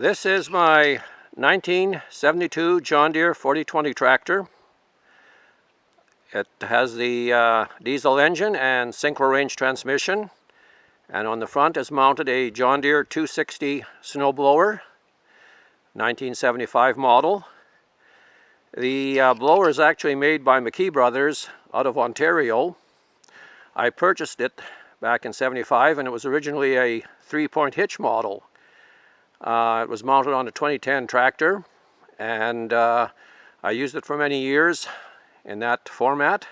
This is my 1972 John Deere 4020 tractor. It has the diesel engine and Synchro range transmission, and on the front is mounted a John Deere 260 snowblower, 1975 model. The blower is actually made by McKee Brothers out of Ontario. I purchased it back in '75, and it was originally a 3-point hitch model. It was mounted on a 2010 tractor, and I used it for many years in that format.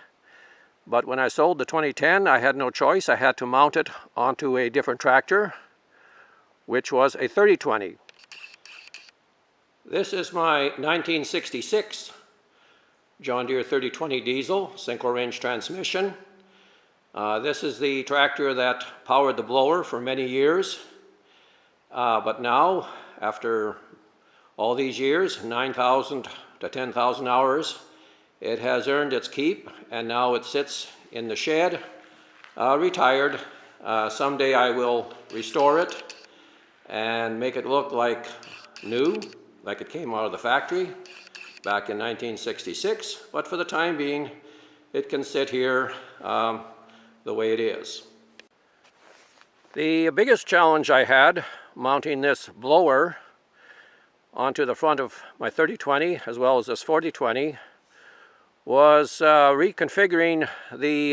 But when I sold the 2010, I had no choice. I had to mount it onto a different tractor, which was a 3020. This is my 1966 John Deere 3020 diesel Synchro range transmission. This is the tractor that powered the blower for many years. But now, after all these years, 9,000 to 10,000 hours, it has earned its keep, and now it sits in the shed, retired. Someday I will restore it and make it look like new, like it came out of the factory back in 1966. But for the time being, it can sit here the way it is. The biggest challenge I had mounting this blower onto the front of my 3020 as well as this 4020 was reconfiguring the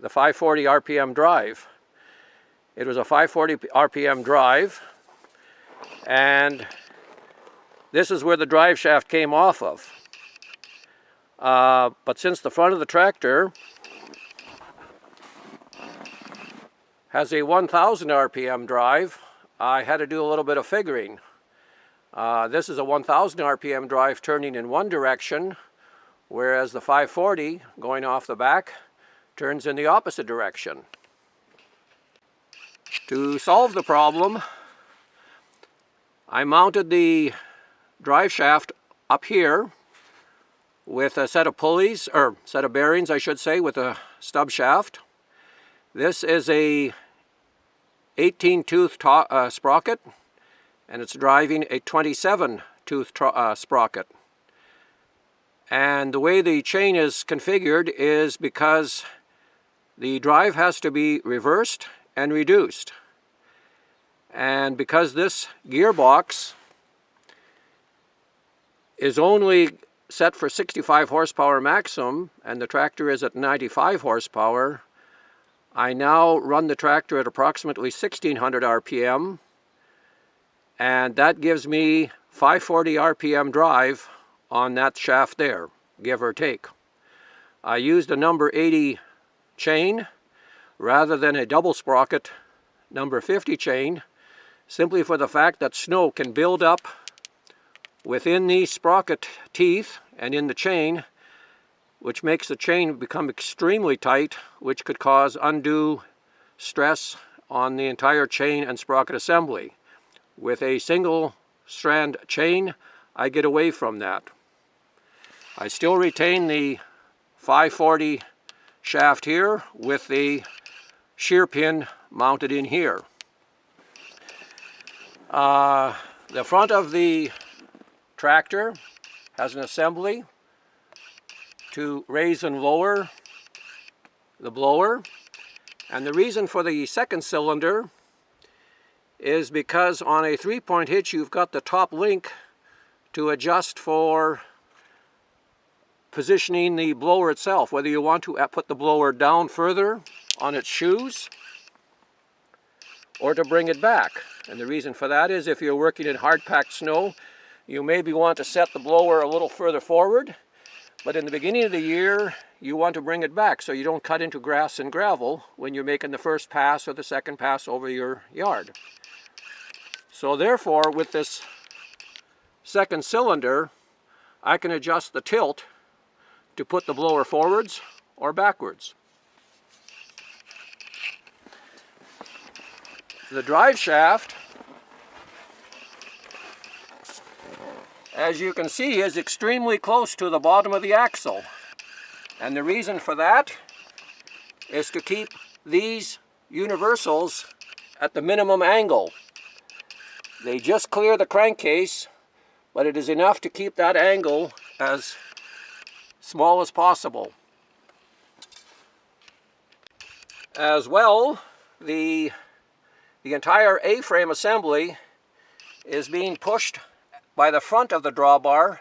540 RPM drive. It was a 540 RPM drive, and this is where the drive shaft came off of. But since the front of the tractor has a 1000 RPM drive, I had to do a little bit of figuring. This is a 1000 RPM drive turning in one direction, whereas the 540 going off the back turns in the opposite direction. To solve the problem, I mounted the drive shaft up here with a set of pulleys, or set of bearings I should say, with a stub shaft. This is a 18-tooth sprocket, and it's driving a 27-tooth sprocket. And the way the chain is configured is because the drive has to be reversed and reduced. And because this gearbox is only set for 65 horsepower maximum, and the tractor is at 95 horsepower, I now run the tractor at approximately 1600 RPM, and that gives me 540 RPM drive on that shaft there, give or take. I used a number 80 chain rather than a double sprocket number 50 chain, simply for the fact that snow can build up within the sprocket teeth and in the chain, which makes the chain become extremely tight, which could cause undue stress on the entire chain and sprocket assembly. With a single strand chain, I get away from that. I still retain the 540 shaft here with the shear pin mounted in here. The front of the tractor has an assembly to raise and lower the blower, and the reason for the second cylinder is because on a 3-point hitch you've got the top link to adjust for positioning the blower itself, whether you want to put the blower down further on its shoes or to bring it back. And the reason for that is if you're working in hard-packed snow, you maybe want to set the blower a little further forward, but in the beginning of the year you want to bring it back so you don't cut into grass and gravel when you're making the first pass or the second pass over your yard. So therefore, with this second cylinder, I can adjust the tilt to put the blower forwards or backwards. The drive shaft, as you can see, is extremely close to the bottom of the axle. And the reason for that is to keep these universals at the minimum angle. They just clear the crankcase, but it is enough to keep that angle as small as possible. As well, the entire A-frame assembly is being pushed by the front of the drawbar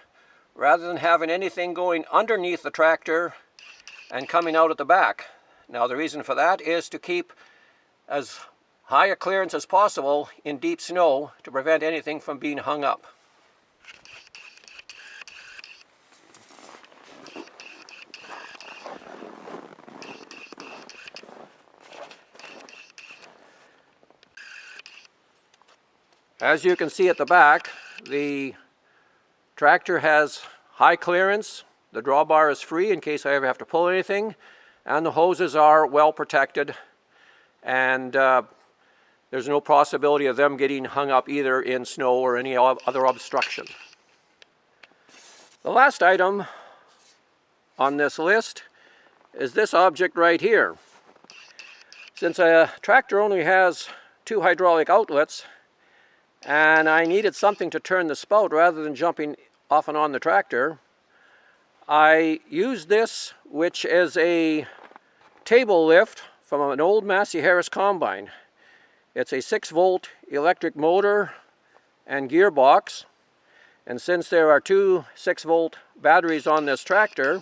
rather than having anything going underneath the tractor and coming out at the back. Now the reason for that is to keep as high a clearance as possible in deep snow to prevent anything from being hung up. As you can see at the back, the tractor has high clearance, the drawbar is free in case I ever have to pull anything, and the hoses are well protected, and there's no possibility of them getting hung up either in snow or any other obstruction. The last item on this list is this object right here. Since a tractor only has 2 hydraulic outlets, and I needed something to turn the spout rather than jumping off and on the tractor, I used this, which is a table lift from an old Massey Harris combine. It's a 6-volt electric motor and gearbox, and since there are 2 6-volt batteries on this tractor,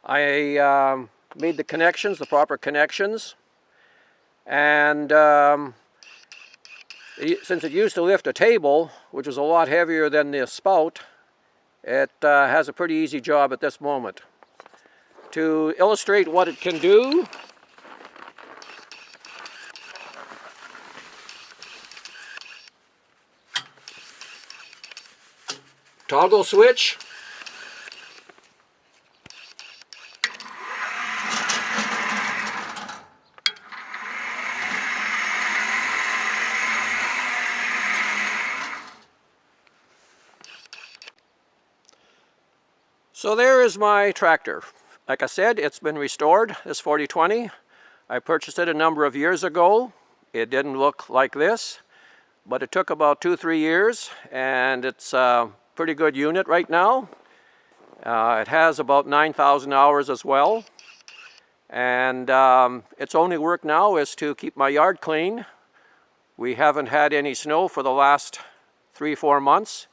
I made the connections, the proper connections, and since it used to lift a table, which was a lot heavier than the spout, it has a pretty easy job at this moment. To illustrate what it can do, toggle switch, so there is my tractor. Like I said, it's been restored, this 4020. I purchased it a number of years ago. It didn't look like this, but it took about 2-3 years, and it's a pretty good unit right now. It has about 9,000 hours as well, and its only work now is to keep my yard clean. We haven't had any snow for the last 3-4 months.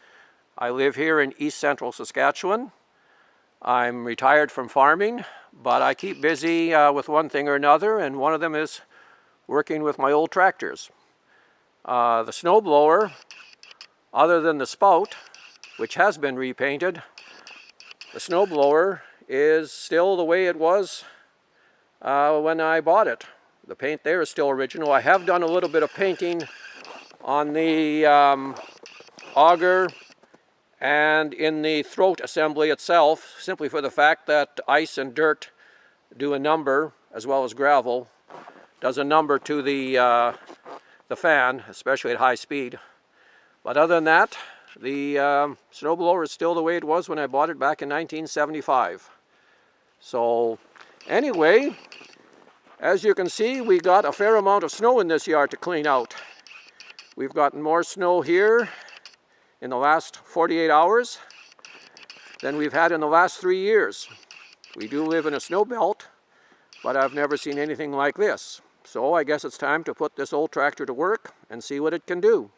I live here in east central Saskatchewan. I'm retired from farming, but I keep busy with one thing or another, and one of them is working with my old tractors. The snowblower, other than the spout, which has been repainted, the snowblower is still the way it was when I bought it. The paint there is still original. I have done a little bit of painting on the auger and in the throat assembly itself, simply for the fact that ice and dirt do a number, as well as gravel, does a number to the fan, especially at high speed. But other than that, the snowblower is still the way it was when I bought it back in 1975. So anyway, as you can see, we got a fair amount of snow in this yard to clean out. We've gotten more snow here in the last 48 hours than we've had in the last 3 years. We do live in a snow belt, but I've never seen anything like this. So I guess it's time to put this old tractor to work and see what it can do.